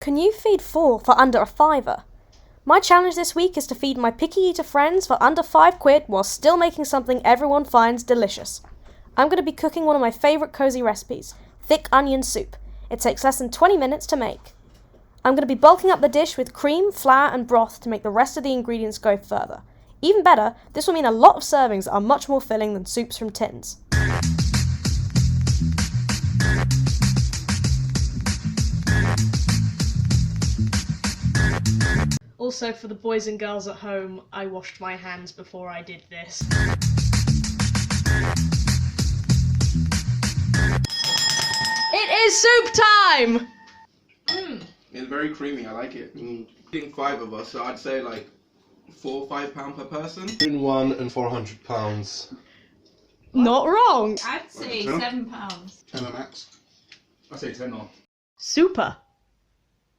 Can you feed 4 for under a £5? My challenge this week is to feed my picky eater friends for under £5 while still making something everyone finds delicious. I'm going to be cooking one of my favourite cosy recipes, thick onion soup. It takes less than 20 minutes to make. I'm going to be bulking up the dish with cream, flour and broth to make the rest of the ingredients go further. Even better, this will mean a lot of servings are much more filling than soups from tins. Also, for the boys and girls at home, I washed my hands before I did this. It is soup time! It's very creamy, I like it. I think 5 of us, so I'd say like £4 or £5 per person. Between £1 and £400. Not wrong! I'd say £7. 10 max. I say 10 off. Super!